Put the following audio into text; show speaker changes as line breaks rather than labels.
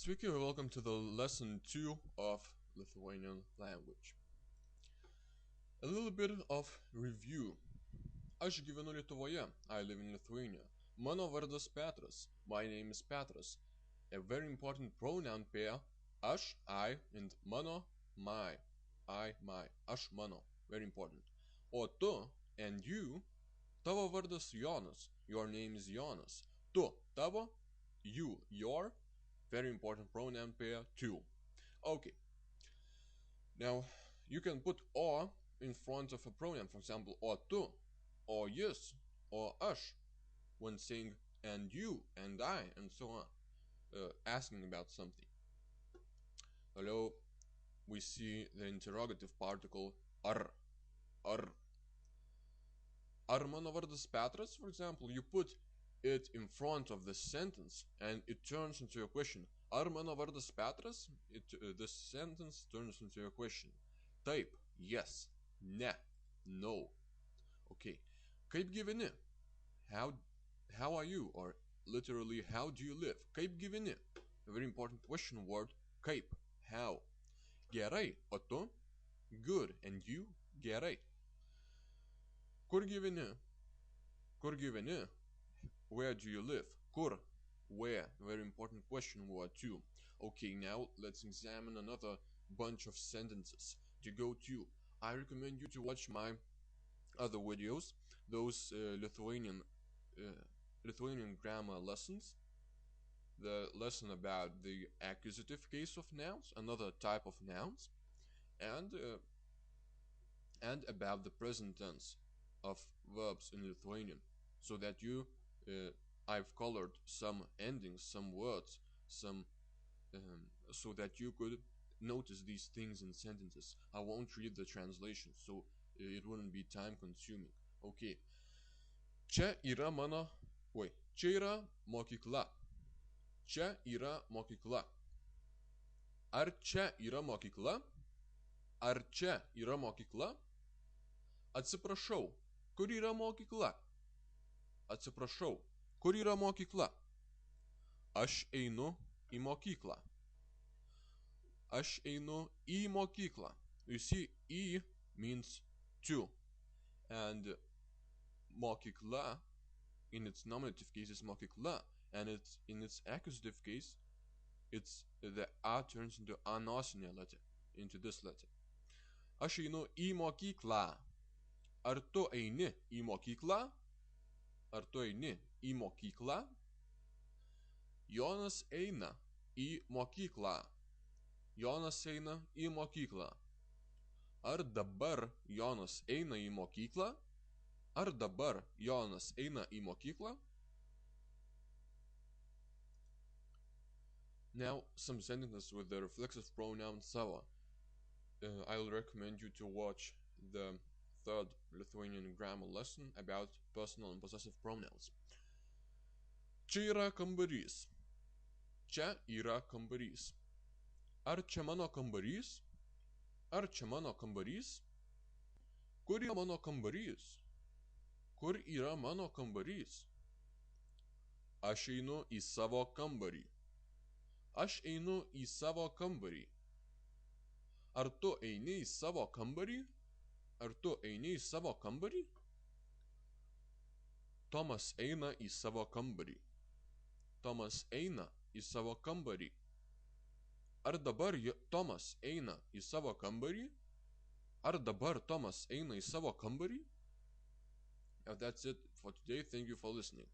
Sveiki and welcome to the lesson 2 of Lithuanian language. A little bit of review. Aš gyvenu Lietuvoje. I live in Lithuania. Mano vardas Petras. My name is Petras. A very important pronoun pair. Aš, I, and mano, my. I, my. Aš, mano. Very important. O tu and you. Tavo vardas Jonas. Your name is Jonas. Tu, tavo. You, your. Very important pronoun pair, too. Okay. Now, you can put or in front of a pronoun, for example, or tu, or jis, or aš, when saying and you, and I, and so on, asking about something. Hello, we see the interrogative particle ar. Ar. Ar mano vardas Petras, for example, you put it in front of the sentence and it turns into a question. Ar mano vardas Petras? This sentence turns into a question. Taip, yes, ne, no. Okay. Kaip gyveni? How are you? Or literally, how do you live? Kaip gyveni? A very important question word. Kaip, how. Gerai, o tu? Good, and you? Gerai. Kur gyveni? Kur gyveni? Where do you live? Kur, where? Very important question word too. Okay, now let's examine another bunch of sentences. To go to, I recommend you to watch my other videos, those Lithuanian grammar lessons. The lesson about the accusative case of nouns, another type of nouns, and about the present tense of verbs in Lithuanian, so that you I've colored some endings, some words, so that you could notice these things in sentences. I won't read the translation, so it wouldn't be time consuming. Okay. Čia yra mano... Čia yra mokykla. Čia yra mokykla. Ar čia yra mokykla? Ar čia yra mokykla? Atsiprašau, kur yra mokykla? Atsiprašau, kur yra mokykla? Aš einu į mokyklą. Aš einu į mokyklą. You see, į means to. And mokykla, in its nominative case, is mokykla. And in its accusative case, the A turns into a nosinė letter, into this letter. Aš einu į mokyklą. Ar tu eini į mokyklą? Ar tu eini į mokyklą? Jonas eina į mokyklą. Jonas eina į mokyklą. Ar dabar Jonas eina į mokyklą? Ar dabar Jonas eina į mokyklą? Now, some sentences with the reflexive pronoun savo. I'll recommend you to watch the third Lithuanian grammar lesson about personal and possessive pronouns. Čia yra kambarys. Čia yra kambarys. Ar čia mano kambarys? Ar čia mano kambarys? Kur yra mano kambarys? Kur yra mano kambarys? Aš einu į savo kambarį. Aš einu į savo kambarį. Ar tu eini į savo kambarį? Ar tu eini į savo kambarį? Tomas eina į savo kambarį. Tomas eina į savo kambarį. Ar dabar Tomas eina į savo kambarį? Ar dabar Tomas eina į savo kambarį? Now that's it for today. Thank you for listening.